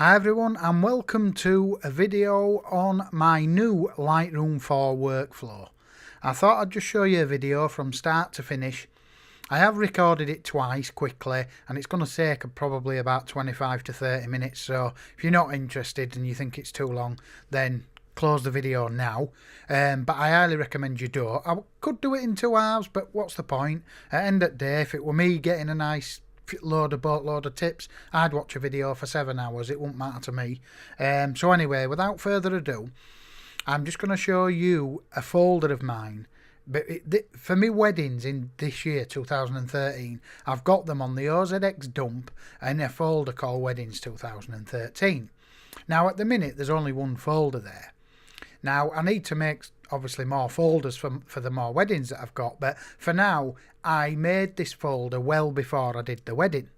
Hi everyone and welcome to a video on my new Lightroom 4 workflow. I thought I'd just show you a video from start to finish. I have recorded it twice quickly and it's going to take probably about 25 to 30 minutes, so if you're not interested and you think it's too long, then close the video now. But I highly recommend you do. I could do it in 2 hours, but what's the point? At the end of the day, if it were me getting a nice boatload of tips, I'd watch a video for 7 hours. It wouldn't matter to me. So anyway, without further ado, I'm just going to show you a folder of mine. But for me weddings in this year 2013, I've got them on the OZX dump in a folder called Weddings 2013. Now at the minute there's only one folder there. Now I need to make obviously more folders for the more weddings that I've got, but for now I made this folder well before I did the wedding.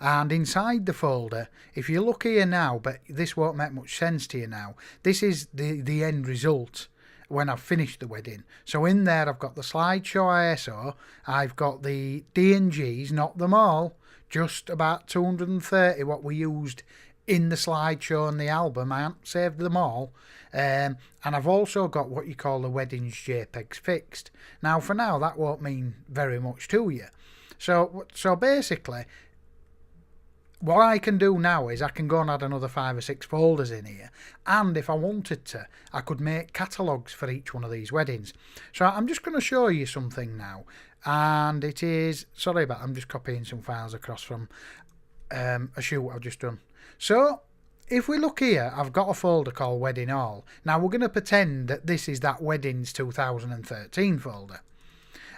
And inside the folder, if you look here now, but this won't make much sense to you now, this is the end result when I've finished the wedding. So in there I've got the slideshow ISO, I've got the D&Gs, not them all, just about 230 what we used in the slideshow and the album. I haven't saved them all. And I've also got what you call the weddings JPEGs fixed. Now for now that won't mean very much to you. So basically what I can do now is I can go and add another 5 or 6 folders in here, and if I wanted to I could make catalogues for each one of these weddings. So I'm just going to show you something now, and it is, sorry about, I'm just copying some files across from a shoot I've just done. So if we look here, I've got a folder called Wedding All. Now we're going to pretend that this is that Weddings 2013 folder.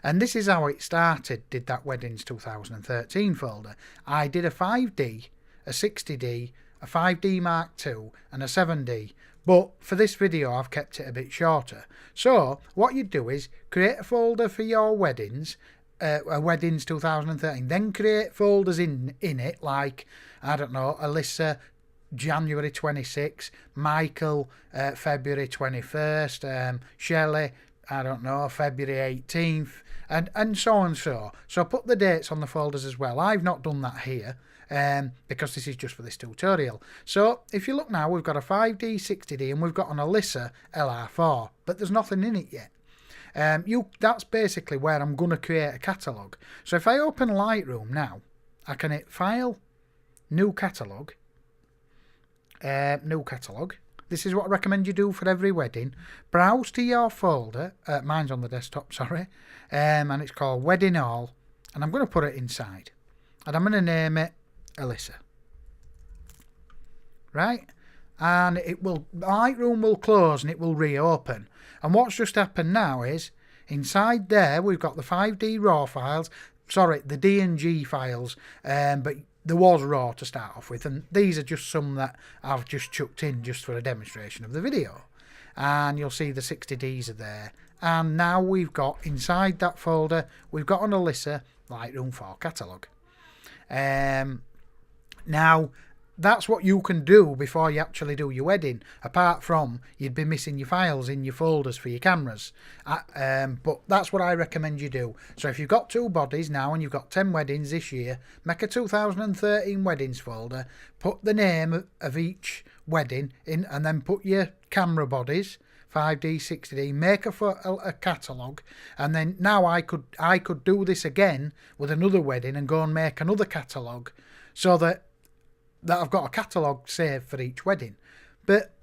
And this is how it started, did that Weddings 2013 folder. I did a 5D, a 60D, a 5D Mark II and a 7D. But for this video I've kept it a bit shorter. So what you do is create a folder for your weddings, Weddings 2013. Then create folders in it like, I don't know, Alyssa January 26th, Michael February 21st, Shelley, I don't know, February 18th, and so on so. So put the dates on the folders as well. I've not done that here because this is just for this tutorial. So if you look now, we've got a 5D, 60D, and we've got an Alyssa LR4, but there's nothing in it yet. That's basically where I'm going to create a catalogue. So if I open Lightroom now, I can hit File, New Catalogue, New Catalogue. This is what I recommend you do for every wedding. Browse to your folder, mine's on the desktop, sorry, and it's called Wedding All, and I'm going to put it inside, and I'm going to name it Alyssa. Right? And Lightroom will close and it will reopen. And what's just happened now is, inside there we've got the 5D RAW files, sorry, the D&G files, but there was RAW to start off with, and these are just some that I've just chucked in just for a demonstration of the video. And you'll see the 60Ds are there. And now we've got, inside that folder, we've got an Alyssa Lightroom 4 catalogue. Now, that's what you can do before you actually do your wedding, apart from you'd be missing your files in your folders for your cameras. But that's what I recommend you do. So if you've got 2 bodies now and you've got 10 weddings this year, make a 2013 weddings folder, put the name of each wedding in, and then put your camera bodies, 5D, 60D, make a catalogue, and then now I could do this again with another wedding and go and make another catalogue, so that I've got a catalogue saved for each wedding. But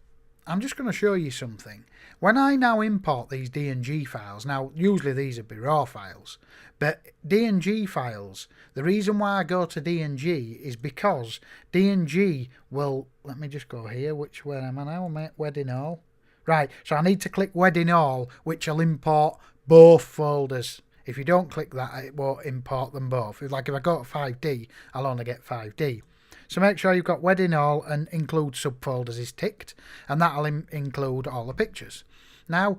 I'm just going to show you something. When I now import these D&G files, now usually these would be RAW files, but D&G files, the reason why I go to D&G is because D&G will, let me just go here, which way am I now? Make Wedding All. Right, so I need to click Wedding All, which will import both folders. If you don't click that, it won't import them both. Like if I go to 5D, I'll only get 5D. So make sure you've got Wedding All and include subfolders is ticked, and that'll include all the pictures. Now,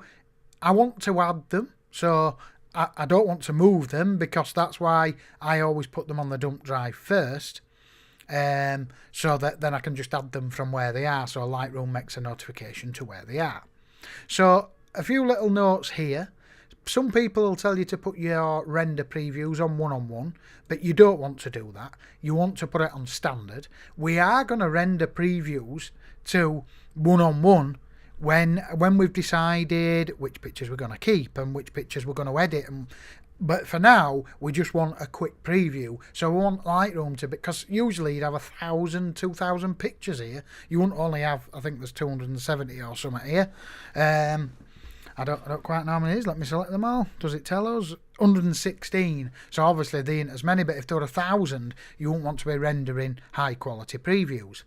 I want to add them, so I don't want to move them, because that's why I always put them on the dump drive first, so that then I can just add them from where they are, so Lightroom makes a notification to where they are. So a few little notes here. some people will tell you to put your render previews on 1:1, but you don't want to do that. You want to put it on standard. We are going to render previews to 1:1 when we've decided which pictures we're going to keep and which pictures we're going to edit. But for now, we just want a quick preview. So we want Lightroom to, because usually you'd have 1,000, 2,000 pictures here. You wouldn't only have, I think there's 270 or something here. I don't quite know how many it is. Let me select them all. Does it tell us? 116. So obviously there ain't as many, but if there were 1,000, you wouldn't want to be rendering high quality previews.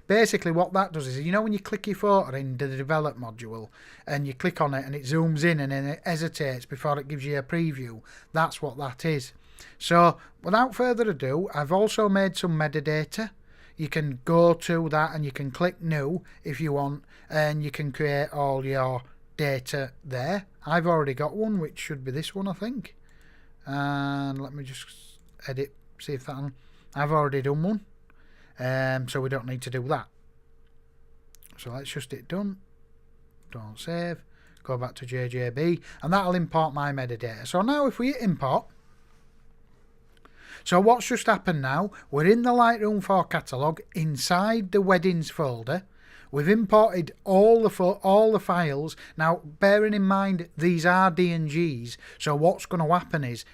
Basically what that does is, you know when you click your photo into the develop module and you click on it and it zooms in and then it hesitates before it gives you a preview, that's what that is. So without further ado, I've also made some metadata. You can go to that and you can click new if you want, and you can create all your data there. I've already got one, which should be this one, I think. And let me just edit, see if that one. I've already done one. So we don't need to do that. So let's just hit done. Don't save. Go back to JJB, and that'll import my metadata. So now if we hit import, so what's just happened now, we're in the Lightroom 4 catalogue inside the weddings folder. We've imported all the files. Now, bearing in mind these are DNGs, so what's going to happen is,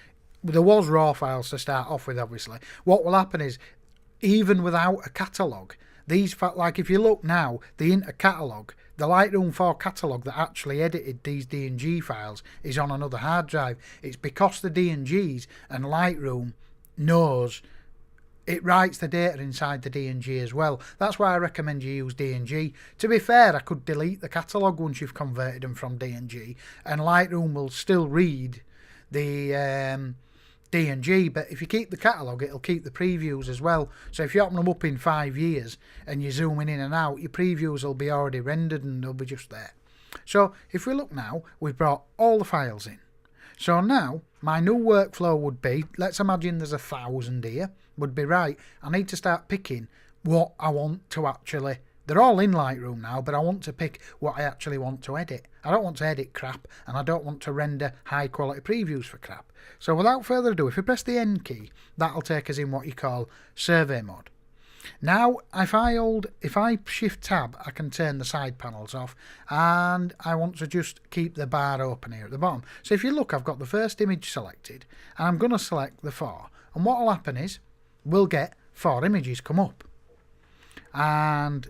there was raw files to start off with, obviously. What will happen is, even without a catalogue, these, like if you look now, the inter catalogue, the Lightroom 4 catalogue that actually edited these DNG files is on another hard drive. It's because the DNGs and Lightroom knows it writes the data inside the DNG as well. That's why I recommend you use DNG. To be fair, I could delete the catalogue once you've converted them from DNG, and Lightroom will still read the DNG, but if you keep the catalogue, it'll keep the previews as well. So if you open them up in 5 years and you're zooming in and out, your previews will be already rendered and they'll be just there. So if we look now, we've brought all the files in. So now my new workflow would be, let's imagine there's 1,000 here, would be right, I need to start picking what I want to actually, they're all in Lightroom now, but I want to pick what I actually want to edit. I don't want to edit crap, and I don't want to render high quality previews for crap. So without further ado, if we press the N key, that'll take us in what you call survey mode. Now, if I shift tab, I can turn the side panels off, and I want to just keep the bar open here at the bottom. So if you look, I've got the first image selected, and I'm going to select the 4. And what will happen is, we'll get 4 images come up. And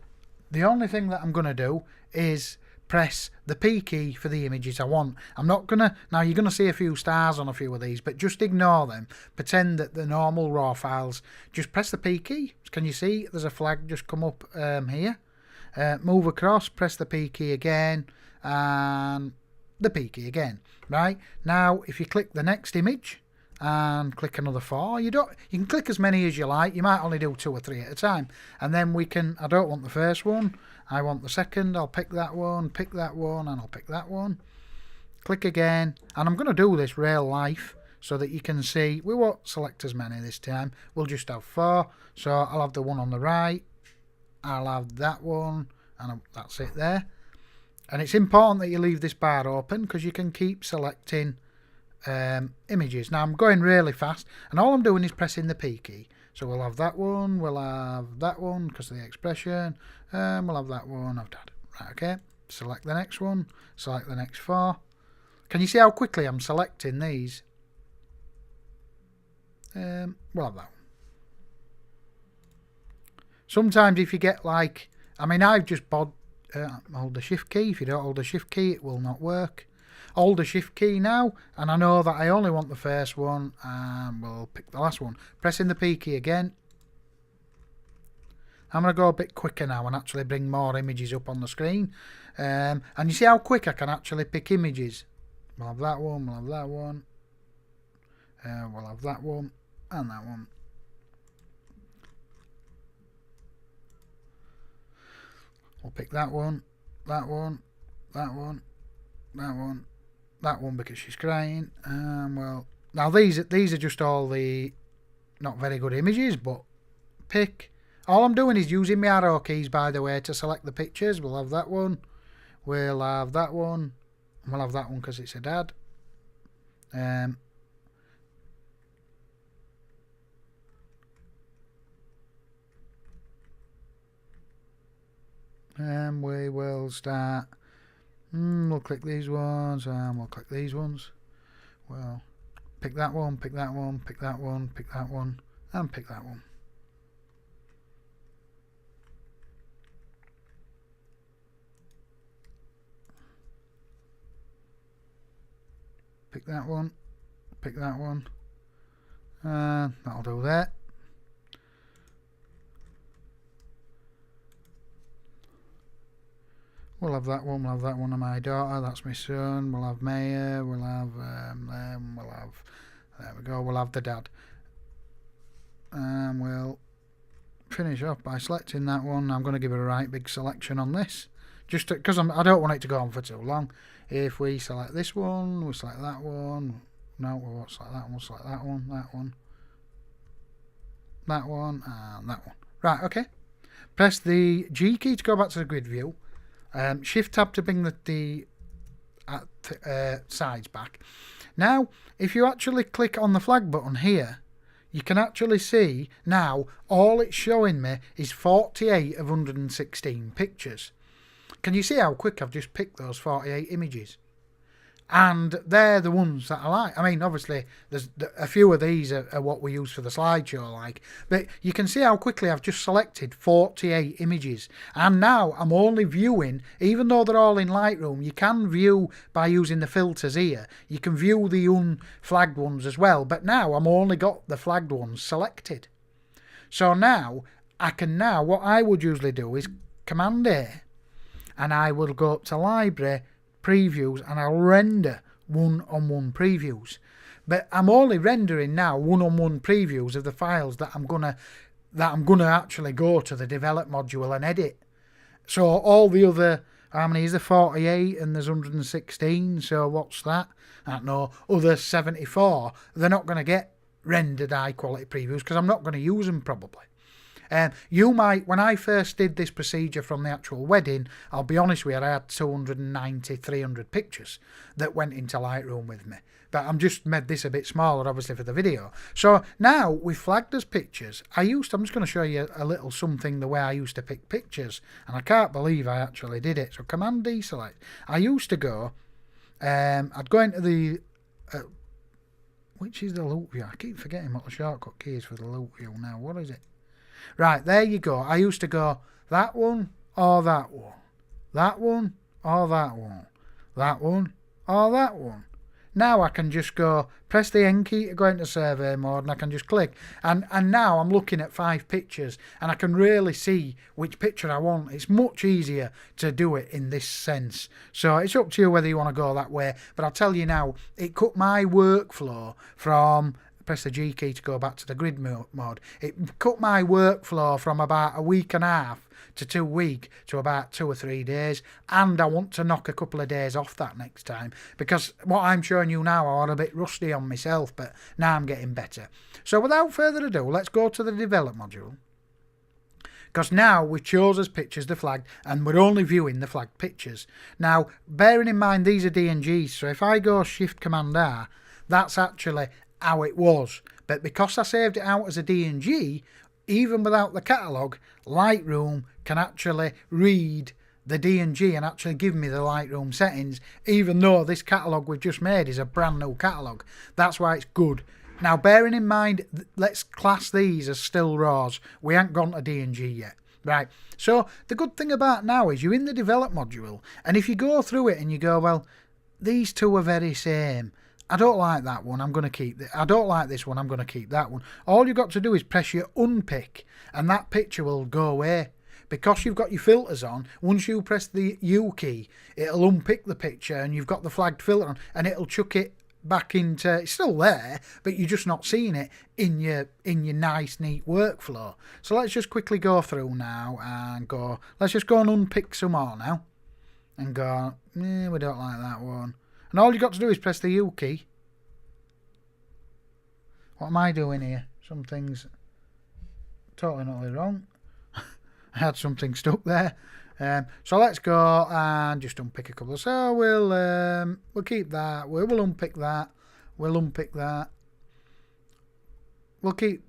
the only thing that I'm going to do is press the P key for the images I want. I'm not going to, now you're going to see a few stars on a few of these, but just ignore them. Pretend that the normal raw files, just press the P key. Can you see there's a flag just come up here? Move across, press the P key again, and the P key again. Right, now if you click the next image, and click another 4. You can click as many as you like. You might only do 2 or 3 at a time. And then we can, I don't want the first one, I want the second. I'll pick that one, and I'll pick that one. Click again, and I'm going to do this real life so that you can see. We won't select as many this time. We'll just have 4. So I'll have the one on the right, I'll have that one, and that's it there. And it's important that you leave this bar open because you can keep selecting images. Now I'm going really fast, and all I'm doing is pressing the P key. So we'll have that one, we'll have that one because of the expression, we'll have that one, I've done it. Right, okay, select the next one, select the next 4. Can you see how quickly I'm selecting these? We'll have that one. Sometimes if you get like, I mean, I've just hold the shift key. If you don't hold the shift key, it will not work. Hold the shift key now, and I know that I only want the first one, and we'll pick the last one. Pressing the P key again. I'm going to go a bit quicker now and actually bring more images up on the screen. And you see how quick I can actually pick images. We'll have that one, we'll have that one. We'll have that one, and that one. We'll pick that one, that one, that one, that one. That one because she's crying. Well, now these are just all the not very good images, but pick. All I'm doing is using my arrow keys, by the way, to select the pictures. We'll have that one. We'll have that one. And we'll have that one because it's a dad. We will start. We'll click these ones, and we'll click these ones. Well, pick that one, pick that one, pick that one, pick that one, and pick that one. Pick that one, pick that one, that'll do that. We'll have that one, we'll have that one of my daughter, that's my son, we'll have Maya, we'll have them, we'll have, there we go, we'll have the dad. And we'll finish off by selecting that one. I'm going to give it a right big selection on this, just because I don't want it to go on for too long. If we select this one, we select that one, no, we won't select that one, we'll select that one, that one, that one, and that one. Right, okay. Press the G key to go back to the grid view. Shift tab to bring the sides back. Now, if you actually click on the flag button here, you can actually see now all it's showing me is 48 of 116 pictures. Can you see how quick I've just picked those 48 images? And they're the ones that I like. I mean, obviously, there's a few of these are what we use for the slideshow, like. But you can see how quickly I've just selected 48 images. And now I'm only viewing, even though they're all in Lightroom, you can view by using the filters here. You can view the unflagged ones as well. But now I'm only got the flagged ones selected. So now, what I would usually do is Command A. And I will go up to Library, Previews, and I'll render one-on-one previews. But I'm only rendering now one-on-one previews of the files that I'm gonna actually go to the develop module and edit. So all the other, how many is there? 48 and there's 116. So what's that? I don't know. Other 74. They're not going to get rendered high quality previews because I'm not going to use them probably. You might, when I first did this procedure from the actual wedding, I'll be honest with you, I had 290, 300 pictures that went into Lightroom with me. But I'm just made this a bit smaller, obviously, for the video. So now we've flagged as pictures. I'm just going to show you a little something the way I used to pick pictures. And I can't believe I actually did it. So Command D select. I used to go, I'd go into the, which is the loop view? I keep forgetting what the shortcut key is for the loop view now. What is it? Right, there you go. I used to go that one or that one, that one or that one, that one or that one. Now I can just go, press the N key to go into survey mode, and I can just click. And now I'm looking at 5 pictures, and I can really see which picture I want. It's much easier to do it in this sense. So it's up to you whether you want to go that way. But I'll tell you now, it cut my workflow from... Press the G key to go back to the grid mode. It cut my workflow from about a week and a half to 2 weeks to about 2 or 3 days, and I want to knock a couple of days off that next time because what I'm showing you now I was a bit rusty on myself, but now I'm getting better. So without further ado, let's go to the develop module, because now we chose as pictures the flagged, and we're only viewing the flagged pictures. Now, bearing in mind these are DNGs, so if I go Shift Command R, that's actually how it was. But because I saved it out as a DNG, even without the catalogue, Lightroom can actually read the DNG and actually give me the Lightroom settings, even though this catalogue we've just made is a brand new catalogue. That's why it's good. Now, bearing in mind, let's class these as still RAWs. We ain't gone to DNG yet. Right, so the good thing about now is you're in the develop module, and if you go through it and you go, well, these two are very same, I don't like that one, I'm going to keep it. I don't like this one, I'm going to keep that one. All you've got to do is press your unpick and that picture will go away. Because you've got your filters on, once you press the U key, it'll unpick the picture and you've got the flagged filter on and it'll chuck it back into, it's still there, but you're just not seeing it in your nice, neat workflow. So let's just quickly go through now and go, let's just go and unpick some more now. And go, we don't like that one. And all you've got to do is press the U key. What am I doing here? Something's totally not wrong. I had something stuck there. So let's go and just unpick a couple. So we'll keep that. We'll unpick that. We'll unpick that. We'll keep...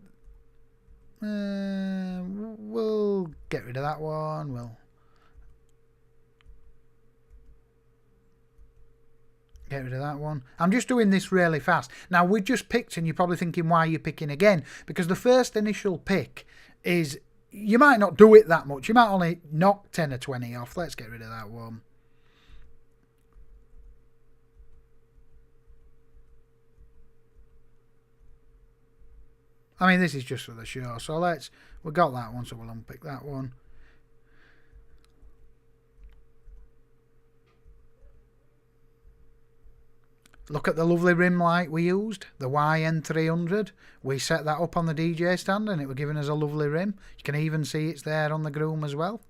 we'll get rid of that one. We'll get rid of that one. I'm just doing this really fast. Now, we just picked, and you're probably thinking, why are you picking again? Because the first initial pick is... You might not do it that much. You might only knock 10 or 20 off. Let's get rid of that one. I mean, this is just for the show. So we got that one, so we'll unpick that one. Look at the lovely rim light we used, the YN300. We set that up on the DJ stand and it was giving us a lovely rim. You can even see it's there on the groom as well.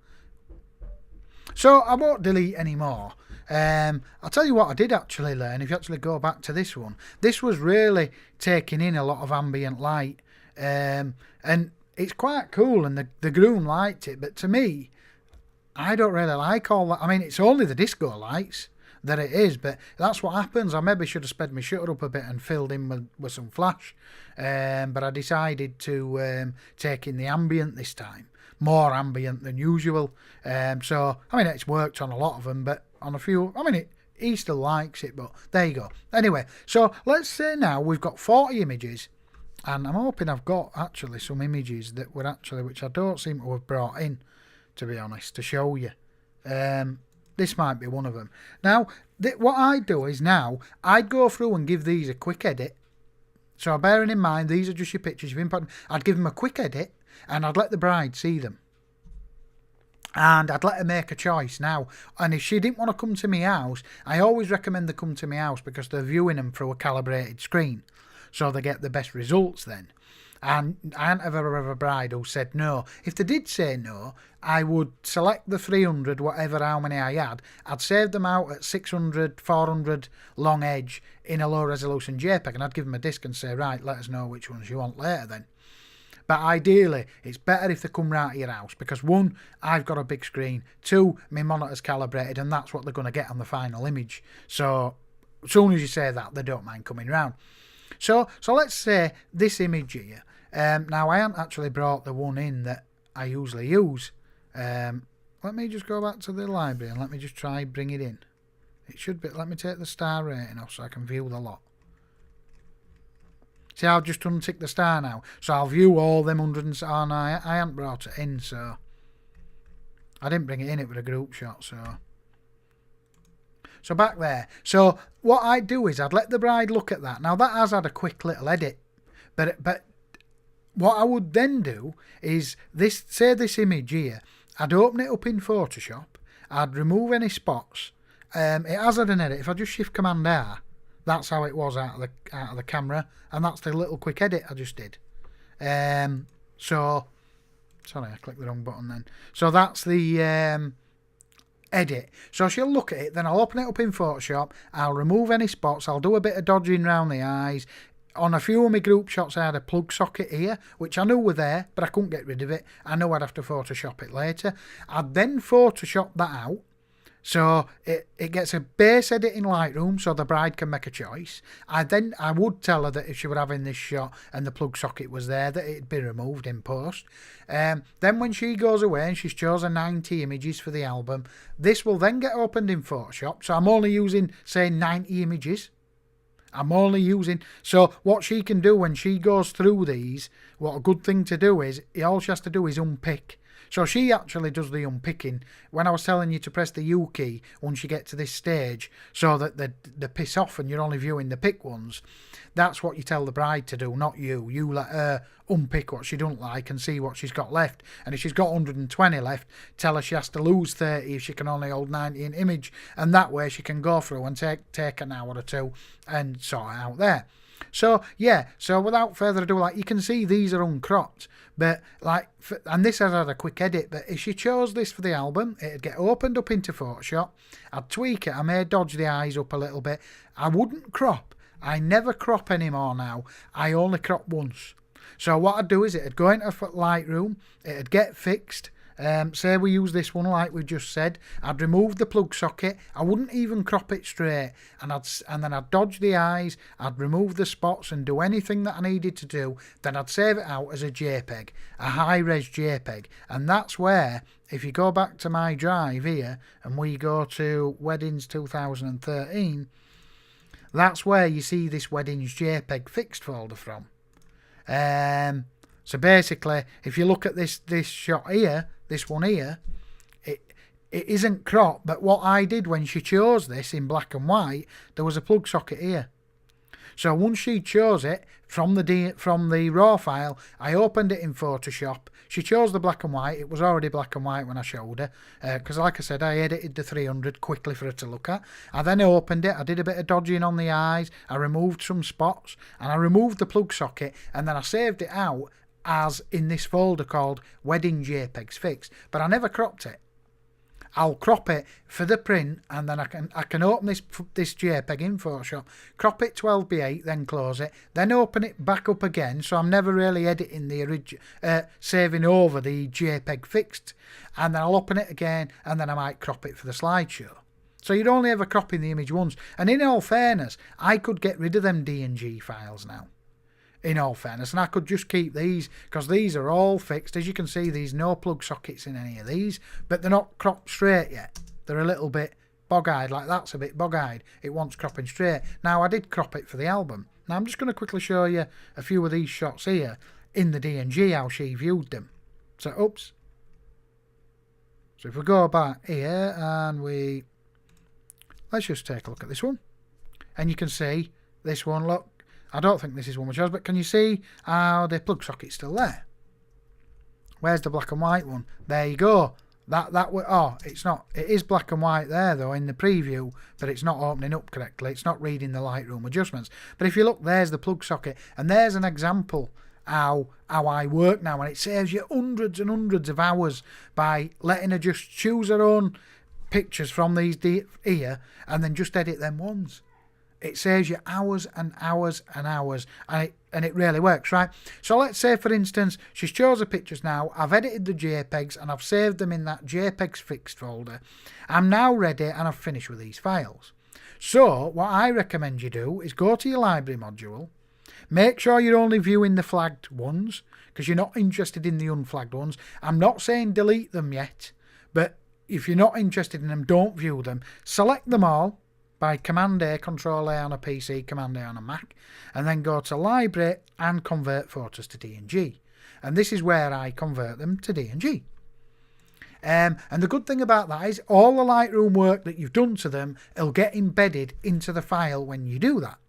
So I won't delete any more. I'll tell you what I did actually learn. If you actually go back to this one, this was really taking in a lot of ambient light. And it's quite cool, and the groom liked it. But to me, I don't really like all that. I mean, it's only the disco lights that it is, but that's what happens. I maybe should have sped my shutter up a bit and filled in with some flash, but I decided to take in the ambient this time, more ambient than usual. So I mean, it's worked on a lot of them, but on a few, I mean, he still likes it, but there you go. Anyway, so let's say now we've got 40 images, and I'm hoping I've got actually some images that were actually, which I don't seem to have brought in, to be honest, to show you. This might be one of them. Now, what I do is now, I'd go through and give these a quick edit. So bearing in mind, these are just your pictures you've input. I'd give them a quick edit, and I'd let the bride see them. And I'd let her make a choice now. And if she didn't want to come to my house, I always recommend they come to my house because they're viewing them through a calibrated screen. So they get the best results then. And I hadn't ever had a bride who said no. If they did say no, I would select the 300, whatever, how many I had. I'd save them out at 600, 400 long edge in a low resolution JPEG, and I'd give them a disc and say, right, let us know which ones you want later then. But ideally, it's better if they come right to your house, because one, I've got a big screen, two, my monitor's calibrated, and that's what they're going to get on the final image. So as soon as you say that, they don't mind coming round. So let's say this image here. Now, I haven't actually brought the one in that I usually use. Let me just go back to the library and let me just try bring it in. It should be. Let me take the star rating off so I can view the lot. See, I'll just untick the star now. So I'll view all them 100 and... Oh, no, I haven't brought it in, so... I didn't bring it in, it was a group shot, so... So back there. So what I'd do is I'd let the bride look at that. Now, that has had a quick little edit. But what I would then do is, say this image here, I'd open it up in Photoshop, I'd remove any spots. It has had an edit. If I just Shift Command R, that's how it was out of the camera, and that's the little quick edit I just did. So, sorry, I clicked the wrong button then. So that's the edit. So she'll look at it, then I'll open it up in Photoshop, I'll remove any spots, I'll do a bit of dodging around the eyes. On a few of my group shots, I had a plug socket here, which I knew were there, but I couldn't get rid of it. I know I'd have to Photoshop it later. I'd then Photoshop that out, so it gets a base edit in Lightroom, so the bride can make a choice. I would tell her that if she were having this shot and the plug socket was there, that it'd be removed in post. Then when she goes away and she's chosen 90 images for the album, this will then get opened in Photoshop. So I'm only using, say, 90 images. So what she can do when she goes through these, what a good thing to do is, all she has to do is unpick. So she actually does the unpicking. When I was telling you to press the U key once you get to this stage, so that they piss off and you're only viewing the pick ones, that's what you tell the bride to do, not you. You let her unpick what she don't like and see what she's got left. And if she's got 120 left, tell her she has to lose 30 if she can only hold 90 in image. And that way she can go through and take an hour or two and sort it out there. So yeah, so without further ado, like you can see, these are uncropped, but like, and this has had a quick edit. But if she chose this for the album, it'd get opened up into Photoshop. I'd tweak it. I may dodge the eyes up a little bit. I wouldn't crop. I never crop anymore now. I only crop once. So what I'd do is it'd go into Lightroom, it'd get fixed, say we use this one like we just said, I'd remove the plug socket. I wouldn't even crop it straight, and then I'd dodge the eyes, I'd remove the spots and do anything that I needed to do. Then I'd save it out as a JPEG, a high-res JPEG, and that's where, if you go back to my drive here and we go to Weddings 2013, that's where you see this Weddings JPEG fixed folder from. So basically, if you look at this shot here, this one here, it isn't cropped, but what I did when she chose this in black and white, there was a plug socket here. So once she chose it from the raw file, I opened it in Photoshop. She chose the black and white. It was already black and white when I showed her, because like I said, I edited the 300 quickly for her to look at. I then opened it. I did a bit of dodging on the eyes. I removed some spots, and I removed the plug socket, and then I saved it out as in this folder called Wedding JPEGs Fixed. But I never cropped it. I'll crop it for the print, and then I can open this JPEG in Photoshop, crop it 12:8, then close it, then open it back up again. So I'm never really editing the original, saving over the JPEG fixed, and then I'll open it again, and then I might crop it for the slideshow. So you're only ever cropping the image once. And in all fairness, I could get rid of them DNG files now. In all fairness, and I could just keep these, because these are all fixed. As you can see, there's no plug sockets in any of these, but they're not cropped straight yet. They're a little bit bog-eyed, like that's a bit bog-eyed. It wants cropping straight. Now, I did crop it for the album. Now, I'm just going to quickly show you a few of these shots here in the DNG, how she viewed them. So, oops. So if we go back here and let's just take a look at this one. And you can see this one, look. I don't think this is one we chose, but can you see how the plug socket's still there? Where's the black and white one? There you go. It's not. It is black and white there though in the preview, but it's not opening up correctly. It's not reading the Lightroom adjustments. But if you look, there's the plug socket, and there's an example how I work now, and it saves you hundreds and hundreds of hours by letting her just choose her own pictures from these here, and then just edit them once. It saves you hours and hours and hours, and it really works, right? So let's say, for instance, she's chose her pictures now. I've edited the JPEGs, and I've saved them in that JPEGs fixed folder. I'm now ready, and I've finished with these files. So what I recommend you do is go to your library module. Make sure you're only viewing the flagged ones, because you're not interested in the unflagged ones. I'm not saying delete them yet, but if you're not interested in them, don't view them. Select them all by Command-A, Control-A on a PC, Command-A on a Mac, and then go to Library and Convert Photos to DNG. And this is where I convert them to DNG. And the good thing about that is all the Lightroom work that you've done to them will get embedded into the file when you do that.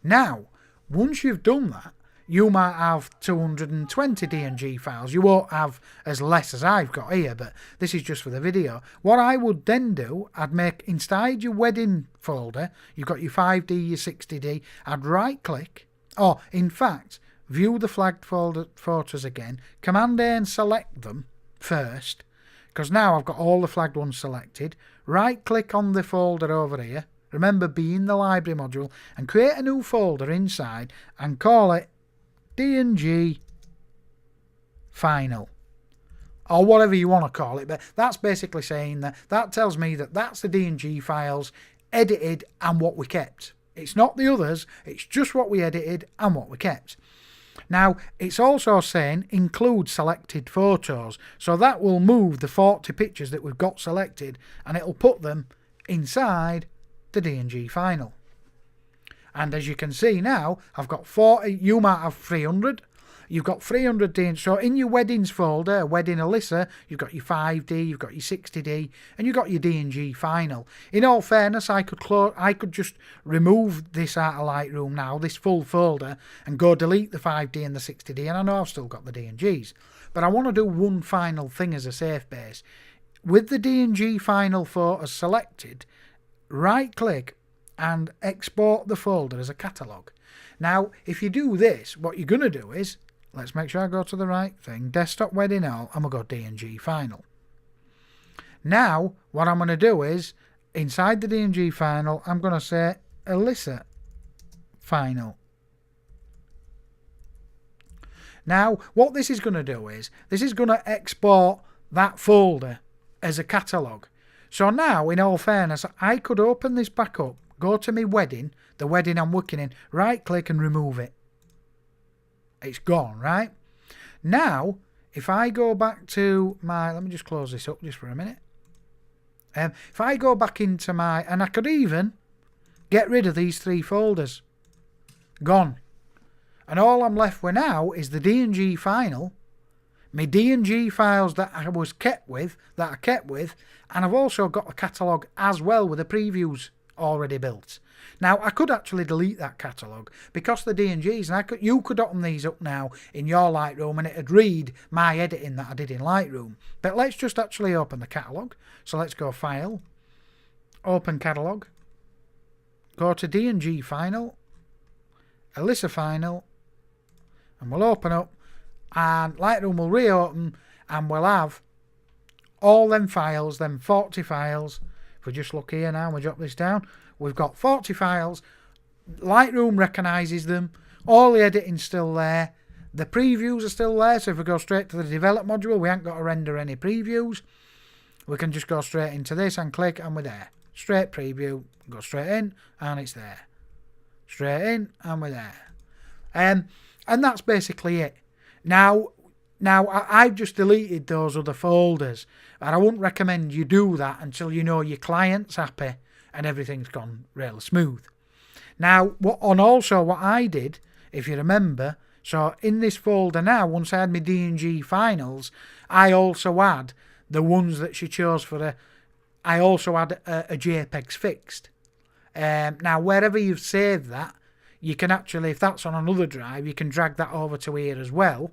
Now, once you've done that, you might have 220 DNG files. You won't have as less as I've got here, but this is just for the video. What I would then do, I'd make inside your wedding folder, you've got your 5D, your 60D, I'd right click, or in fact, view the flagged folder photos again, Command-A and select them first, because now I've got all the flagged ones selected. Right click on the folder over here, remember be in the library module, and create a new folder inside and call it DNG Final, or whatever you want to call it, but that's basically saying that tells me that that's the DNG files edited and what we kept. It's not the others, it's just what we edited and what we kept. Now, it's also saying include selected photos, so that will move the 40 pictures that we've got selected and it'll put them inside the DNG Final. And as you can see now, I've got 40, you might have 300. You've got 300 DNG. So in your weddings folder, Wedding Alyssa, you've got your 5D, you've got your 60D, and you've got your DNG Final. In all fairness, I could just remove this out of Lightroom now, this full folder, and go delete the 5D and the 60D, and I know I've still got the DNGs. But I want to do one final thing as a safe base. With the DNG Final photos selected, right-click, and export the folder as a catalogue. Now, if you do this, what you're going to do is, let's make sure I go to the right thing, Desktop Wedding All, and we'll go DNG Final. Now, what I'm going to do is, inside the DNG Final, I'm going to say Alyssa Final. Now, what this is going to do is, this is going to export that folder as a catalogue. So now, in all fairness, I could open this back up, go to my wedding, the wedding I'm working in, right click and remove it. It's gone, right? Now, if I go back to my, let me just close this up just for a minute. If I go back into my, and I could even get rid of these 3 folders. Gone. And all I'm left with now is the D&G final, my D&G files that I kept with, and I've also got a catalogue as well with the previews already built. Now, I could actually delete that catalogue because the D&Gs, and you could open these up now in your Lightroom and it'd read my editing that I did in Lightroom. But let's just actually open the catalogue. So let's go File, Open Catalogue, go to D&G Final, Alyssa Final, and we'll open up, and Lightroom will reopen, and we'll have all them files, them 40 files. If we just look here now and we drop this down, we've got 40 files. Lightroom recognises them. All the editing's still there. The previews are still there, so if we go straight to the develop module, we ain't got to render any previews. We can just go straight into this and click, and we're there. Straight preview, go straight in, and it's there. Straight in, and we're there. And that's basically it. Now I've just deleted those other folders, and I wouldn't recommend you do that until you know your client's happy and everything's gone real smooth. Now, what I did, if you remember, so in this folder now, once I had my D&G finals, I also had the ones that she chose for I also had a JPEGs fixed. Now, wherever you've saved that, you can actually, if that's on another drive, you can drag that over to here as well.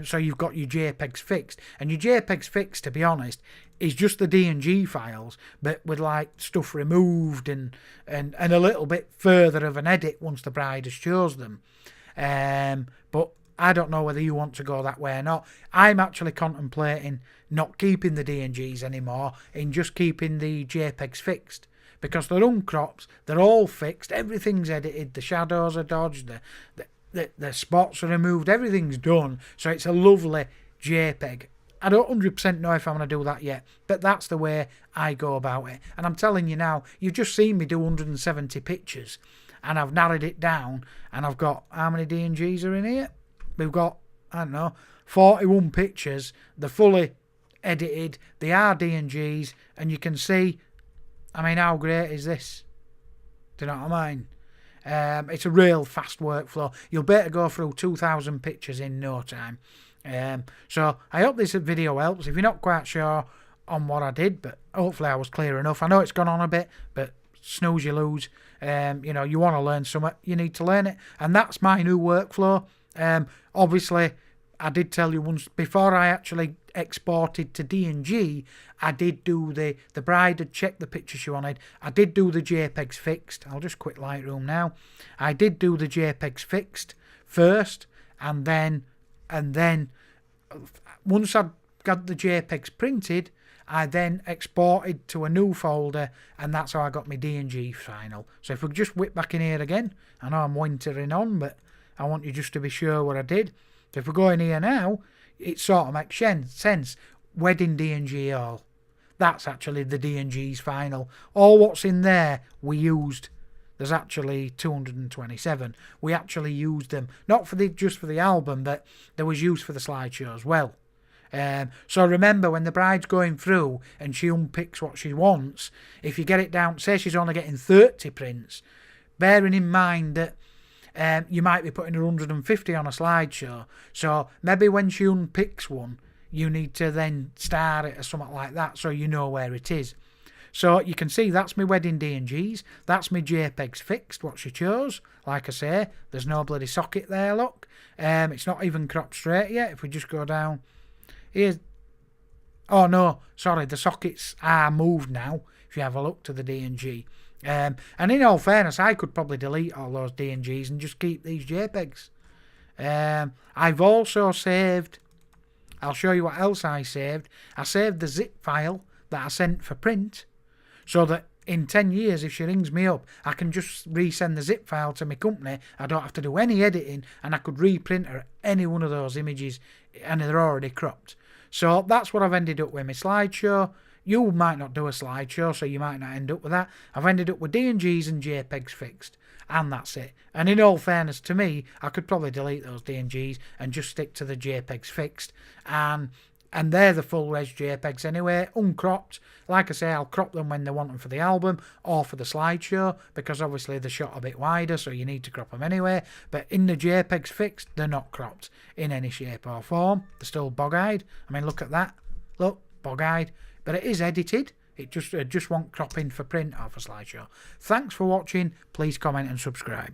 So you've got your JPEGs fixed. And your JPEGs fixed, to be honest, is just the D&G files, but with like stuff removed and a little bit further of an edit once the bride has chose them. But I don't know whether you want to go that way or not. I'm actually contemplating not keeping the D&Gs anymore, in just keeping the JPEGs fixed. Because they're uncropped, they're all fixed, everything's edited, the shadows are dodged, the spots are removed, everything's done, so it's a lovely JPEG. I don't 100% know if I'm going to do that yet, but that's the way I go about it. And I'm telling you now, you've just seen me do 170 pictures, and I've narrowed it down, and I've got, how many D&Gs are in here? We've got, I don't know, 41 pictures, they're fully edited, they are D&Gs, and you can see, I mean, how great is this? Do you know what I mean? It's a real fast workflow. You'll better go through 2,000 pictures in no time. So I hope this video helps. If you're not quite sure on what I did, but hopefully I was clear enough. I know it's gone on a bit, but snooze you lose. You want to learn something, you need to learn it. And that's my new workflow. Obviously, I did tell you once, before I actually exported to D&G, I did do the bride had checked the picture she wanted. I did do the JPEGs fixed. I'll just quit Lightroom now. I did do the JPEGs fixed first, and then once I'd got the JPEGs printed, I then exported to a new folder, and that's how I got my D&G final. So if we just whip back in here again, I know I'm wintering on, but I want you just to be sure what I did. So if we go in here now, it sort of makes sense. Wedding D&G all. That's actually the D&G's final. All what's in there we used. There's actually 227. We actually used them, not for just for the album, but there was use for the slideshow as well. So remember, when the bride's going through and she unpicks what she wants, if you get it down, say she's only getting 30 prints, bearing in mind that you might be putting 150 on a slideshow. So maybe when she unpicks one, you need to then start it or something like that, so you know where it is. So you can see that's my wedding D&Gs. That's my JPEGs fixed, what she chose. Like I say, there's no bloody socket there, look. It's not even cropped straight yet. If we just go down, here's... Oh no, sorry, the sockets are moved now, if you have a look to the D&G. And in all fairness, I could probably delete all those D&Gs and just keep these JPEGs. I've also saved... I'll show you what else I saved. I saved the zip file that I sent for print, so that in 10 years, if she rings me up, I can just resend the zip file to my company. I don't have to do any editing, and I could reprint her any one of those images, and they're already cropped. So that's what I've ended up with my slideshow. You might not do a slideshow, so you might not end up with that. I've ended up with DNGs and JPEGs fixed, and that's it. And in all fairness to me, I could probably delete those DNGs and just stick to the JPEGs fixed, and they're the full res JPEGs anyway, uncropped. Like I say, I'll crop them when they want them for the album or for the slideshow, because obviously they're shot a bit wider, so you need to crop them anyway. But in the JPEGs fixed, they're not cropped in any shape or form. They're still bog-eyed. I mean, look at that. Look, bog-eyed. But it is edited. It just won't crop in for print or for slideshow. Thanks for watching. Please comment and subscribe.